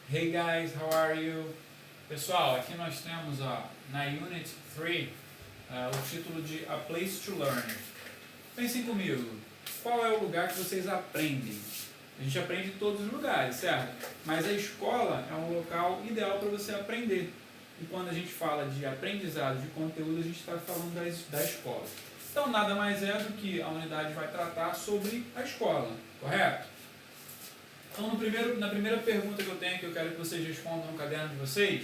Hey guys, how are you? Pessoal, aqui nós temos na Unit 3 o título de A Place to Learn. Pensem comigo, qual é o lugar que vocês aprendem? A gente aprende em todos os lugares, certo? Mas a escola é um local ideal para você aprender. E quando a gente fala de aprendizado de conteúdo, a gente está falando da escola. Então, nada mais é do que a unidade vai tratar sobre a escola, correto? Então, na primeira pergunta que eu tenho, que eu quero que vocês respondam no caderno de vocês,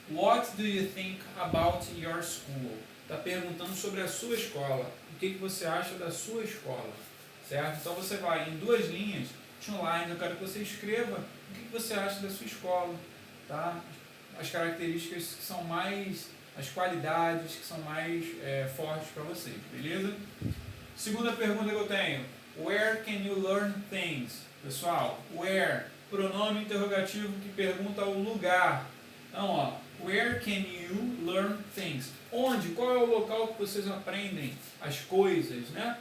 What do you think about your school? Está perguntando sobre a sua escola. O que você acha da sua escola? Certo? Então, você vai em 2 linhas, 2 lines, eu quero que você escreva o que você acha da sua escola. Tá? As características que são mais, as qualidades que são mais fortes para vocês, beleza? Segunda pergunta que eu tenho, Where can you learn things? Pessoal, where, pronome interrogativo que pergunta o lugar. Então, where can you learn things? Onde? Qual é o local que vocês aprendem as coisas, né?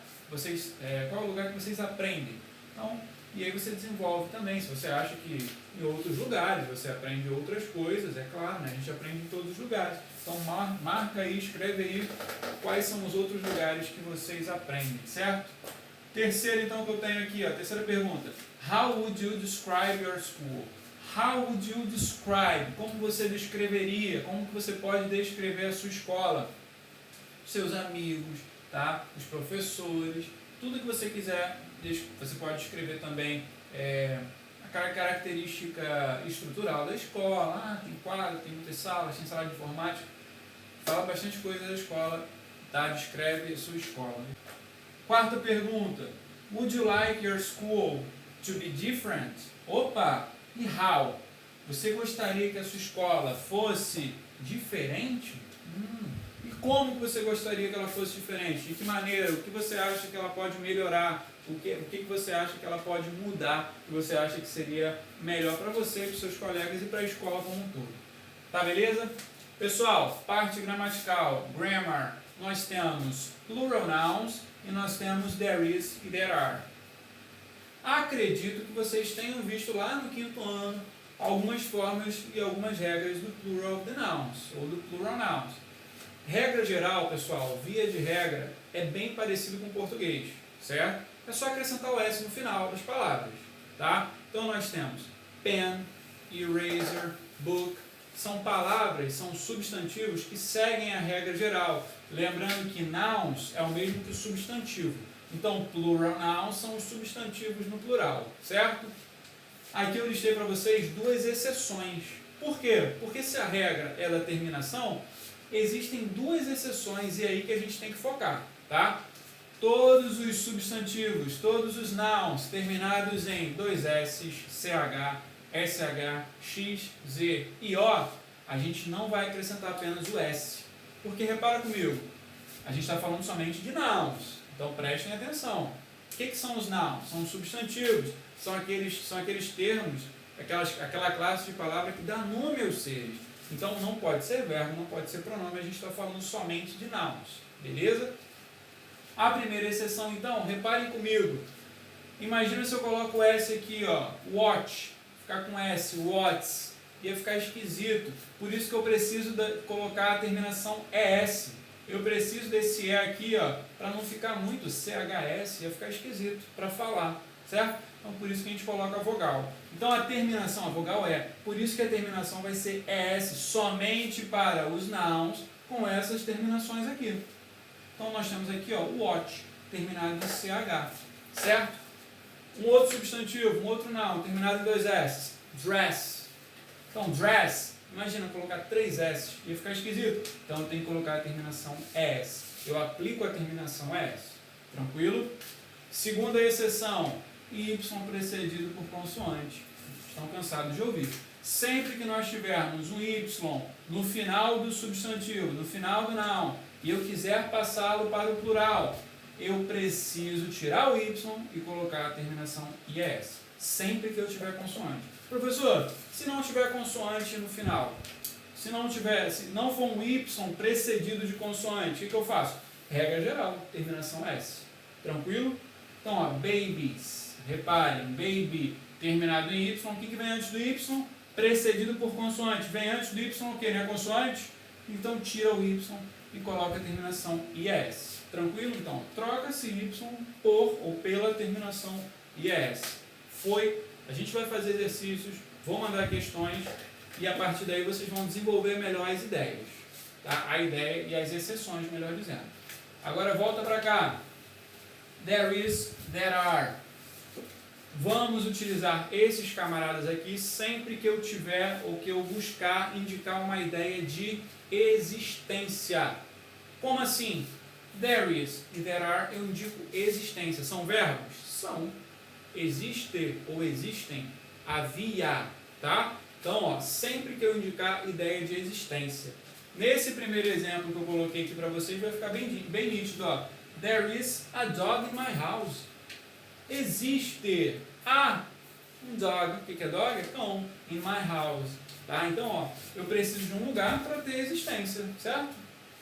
Qual é o lugar que vocês aprendem? Então, e aí você desenvolve também. Se você acha que em outros lugares você aprende outras coisas, é claro, né? A gente aprende em todos os lugares. Então, marca aí, escreve aí quais são os outros lugares que vocês aprendem, certo? Terceira, então, que eu tenho aqui, terceira pergunta. How would you describe your school? How would you describe? Como você descreveria? Como que você pode descrever a sua escola? Seus amigos, tá? Os professores, tudo que você quiser, você pode descrever também a característica estrutural da escola. Tem quadro, tem muitas salas, tem sala de informática. Fala bastante coisa da escola, tá? Descreve a sua escola. Quarta pergunta. Would you like your school to be different? Opa! E how? Você gostaria que a sua escola fosse diferente? E como que você gostaria que ela fosse diferente? De que maneira? O que você acha que ela pode melhorar? O que você acha que ela pode mudar? O que você acha que seria melhor para você, para os seus colegas e para a escola como um todo? Tá beleza? Pessoal, parte gramatical, grammar, nós temos plural nouns e nós temos there is e there are. Acredito que vocês tenham visto lá no 5º ano algumas formas e algumas regras do plural of the nouns, ou do plural nouns. Regra geral, pessoal, via de regra, é bem parecido com o português, certo? É só acrescentar o S no final das palavras, tá? Então nós temos pen, eraser, book, são palavras, são substantivos que seguem a regra geral. Lembrando que nouns é o mesmo que o substantivo. Então, plural nouns são os substantivos no plural, certo? Aqui eu listei para vocês 2 exceções. Por quê? Porque se a regra é da terminação, existem 2 exceções e é aí que a gente tem que focar, tá? Todos os substantivos, todos os nouns terminados em 2 S's, CH, SH, X, Z e O, a gente não vai acrescentar apenas o S. Porque repara comigo, a gente está falando somente de nouns. Então prestem atenção. O que são os nouns? São os substantivos. São aqueles termos, aquela classe de palavra que dá nome aos seres. Então não pode ser verbo, não pode ser pronome, a gente está falando somente de nouns. Beleza? A primeira exceção, então, reparem comigo. Imagina se eu coloco o S aqui, watch, ficar com S, watts, ia ficar esquisito. Por isso que eu preciso colocar a terminação ES. Eu preciso desse E aqui, para não ficar muito CHS, ia ficar esquisito para falar, certo? Então, por isso que a gente coloca a vogal. Então, a terminação, a vogal é, por isso que a terminação vai ser ES, somente para os nouns com essas terminações aqui. Então, nós temos aqui, watch, terminado em CH, certo? Um outro substantivo, um outro noun, terminado em 2 S, dress. Então, dress, imagina colocar 3 S, ia ficar esquisito. Então, eu tenho que colocar a terminação ES. Eu aplico a terminação ES. Tranquilo? Segunda exceção, Y precedido por consoante. Estão cansados de ouvir. Sempre que nós tivermos um Y no final do substantivo, no final do noun, e eu quiser passá-lo para o plural, eu preciso tirar o Y e colocar a terminação IS. Sempre que eu tiver consoante. Professor, se não tiver consoante no final, se não for um Y precedido de consoante, o que eu faço? Regra geral, terminação S. Tranquilo? Então, babies. Reparem, baby terminado em Y, o que vem antes do Y? precedido por consoante. Vem antes do Y o quê? Não é consoante? Então tira o Y e coloca a terminação IES. Tranquilo? Então, troca-se Y por ou pela terminação IES. Foi. A gente vai fazer exercícios, vou mandar questões e a partir daí vocês vão desenvolver melhor as ideias. Tá? A ideia e as exceções, melhor dizendo. Agora volta para cá. There is, there are. Vamos utilizar esses camaradas aqui sempre que eu tiver ou que eu buscar indicar uma ideia de existência. Como assim? There is e there are eu indico existência. São verbos? São. Existe ou existem, havia, tá? Então, ó, sempre que eu indicar ideia de existência. Nesse primeiro exemplo que eu coloquei aqui para vocês, vai ficar bem nítido, ó. There is a dog in my house. Existe um dog. O que é dog? Cão. In my house. Tá? Então, ó, eu preciso de um lugar para ter existência, certo?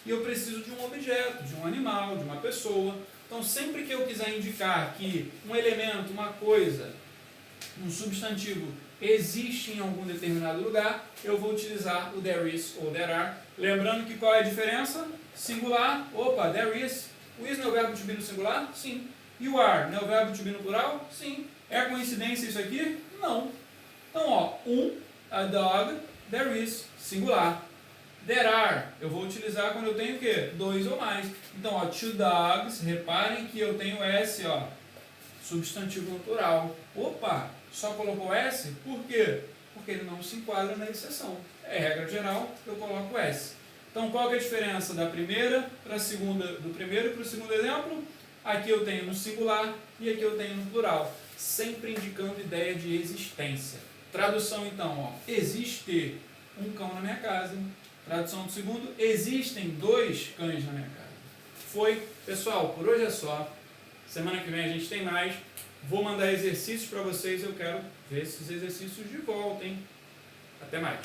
E eu preciso de um objeto, de um animal, de uma pessoa. Então, sempre que eu quiser indicar que um elemento, uma coisa, um substantivo existe em algum determinado lugar, eu vou utilizar o there is ou there are. Lembrando que qual é a diferença? Singular. Opa, there is. O is não é o verbo to be no singular? Sim. E o are não é o verbo to be no plural? Sim. É coincidência isso aqui? Não. Então, ó, a dog, there is, singular. There are, eu vou utilizar quando eu tenho o quê? Dois ou mais. Então, ó, two dogs, reparem que eu tenho S, ó, substantivo no plural. Opa, só colocou S? Por quê? Porque ele não se enquadra na exceção. É regra geral, eu coloco S. Então, qual que é a diferença da primeira para a segunda, do primeiro para o segundo exemplo? Aqui eu tenho no singular e aqui eu tenho no plural. Sempre indicando ideia de existência. Tradução, então, ó, existe um cão na minha casa. Tradução do segundo, existem 2 cães na minha casa. Foi, pessoal, por hoje é só. Semana que vem a gente tem mais. Vou mandar exercícios para vocês, eu quero ver esses exercícios de volta, hein? Até mais.